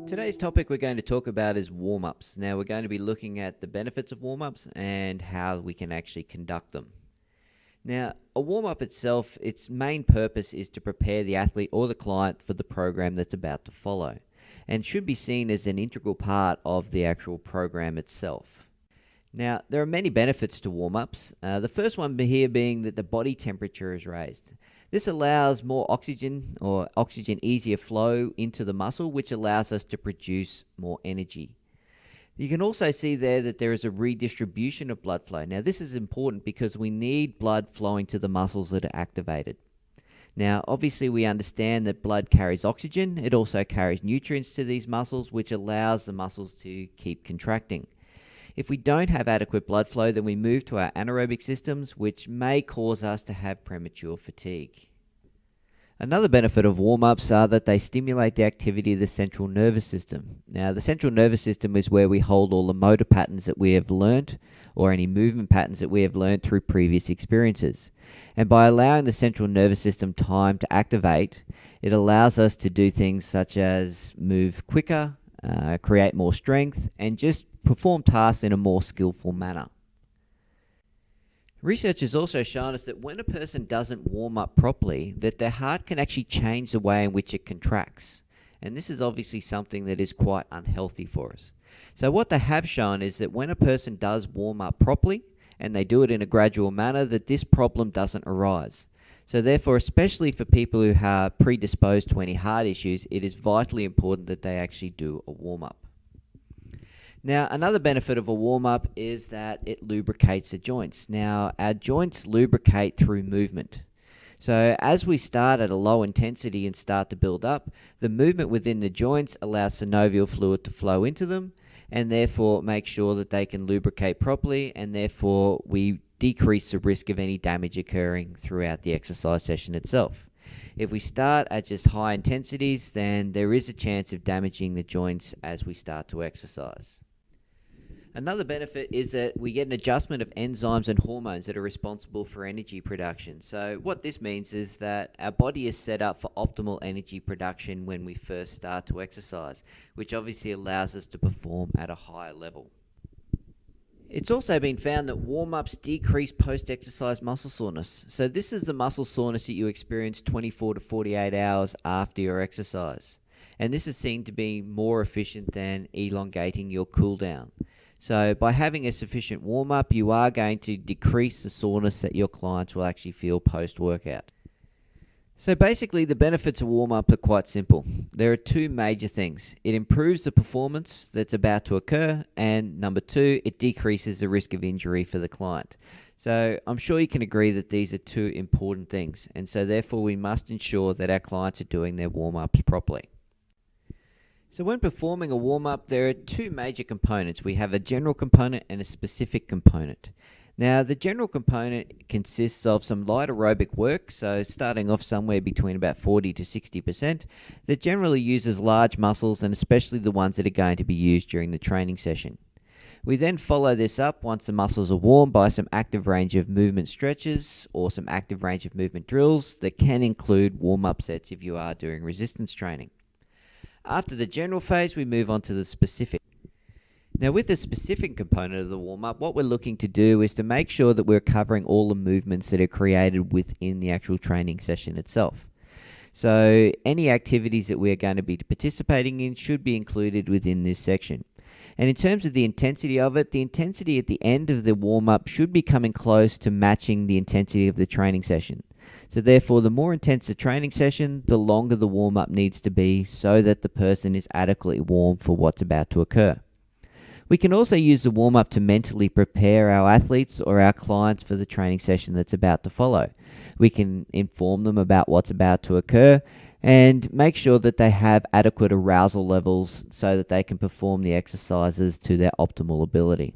Today's topic we're going to talk about is warm-ups. Now we're going to be looking at the benefits of warm-ups and how we can actually conduct them. Now, a warm-up itself, its main purpose is to prepare the athlete or the client for the program that's about to follow, and should be seen as an integral part of the actual program itself. Now, there are many benefits to warm-ups. The first one here being that the body temperature is raised. This allows more oxygen or oxygen easier flow into the muscle, which allows us to produce more energy. You can also see there that there is a redistribution of blood flow. Now, this is important because we need blood flowing to the muscles that are activated. Now, obviously, we understand that blood carries oxygen. It also carries nutrients to these muscles, which allows the muscles to keep contracting. If we don't have adequate blood flow, then we move to our anaerobic systems, which may cause us to have premature fatigue. Another benefit of warm-ups are that they stimulate the activity of the central nervous system. Now, the central nervous system is where we hold all the motor patterns that we have learnt, or any movement patterns that we have learnt through previous experiences. And by allowing the central nervous system time to activate, it allows us to do things such as move quicker, create more strength, and just perform tasks in a more skillful manner. Research has also shown us that when a person doesn't warm up properly, that their heart can actually change the way in which it contracts. And this is obviously something that is quite unhealthy for us. So what they have shown is that when a person does warm up properly, and they do it in a gradual manner, that this problem doesn't arise. So therefore, especially for people who are predisposed to any heart issues, it is vitally important that they actually do a warm-up. Now, another benefit of a warm-up is that it lubricates the joints. Now, our joints lubricate through movement. So as we start at a low intensity and start to build up, the movement within the joints allows synovial fluid to flow into them, and therefore make sure that they can lubricate properly, and therefore we decrease the risk of any damage occurring throughout the exercise session itself. If we start at just high intensities, then there is a chance of damaging the joints as we start to exercise. Another benefit is that we get an adjustment of enzymes and hormones that are responsible for energy production. So what this means is that our body is set up for optimal energy production when we first start to exercise, which obviously allows us to perform at a higher level. It's also been found that warm-ups decrease post-exercise muscle soreness. So this is the muscle soreness that you experience 24 to 48 hours after your exercise. And this is seen to be more efficient than elongating your cool down. So by having a sufficient warm-up, you are going to decrease the soreness that your clients will actually feel post-workout. So basically, the benefits of warm-up are quite simple. There are two major things. It improves the performance that's about to occur, and number two, it decreases the risk of injury for the client. So I'm sure you can agree that these are two important things, and so therefore we must ensure that our clients are doing their warm-ups properly. So when performing a warm-up, there are two major components. We have a general component and a specific component. Now, the general component consists of some light aerobic work, so starting off somewhere between about 40 to 60%, that generally uses large muscles, and especially the ones that are going to be used during the training session. We then follow this up once the muscles are warm by some active range of movement stretches or some active range of movement drills that can include warm-up sets if you are doing resistance training. After the general phase, we move on to the specific. Now, with the specific component of the warm-up, what we're looking to do is to make sure that we're covering all the movements that are created within the actual training session itself. So any activities that we're going to be participating in should be included within this section. And in terms of the intensity of it, the intensity at the end of the warm-up should be coming close to matching the intensity of the training session. So therefore, the more intense the training session, the longer the warm-up needs to be so that the person is adequately warm for what's about to occur. We can also use the warm-up to mentally prepare our athletes or our clients for the training session that's about to follow. We can inform them about what's about to occur and make sure that they have adequate arousal levels so that they can perform the exercises to their optimal ability.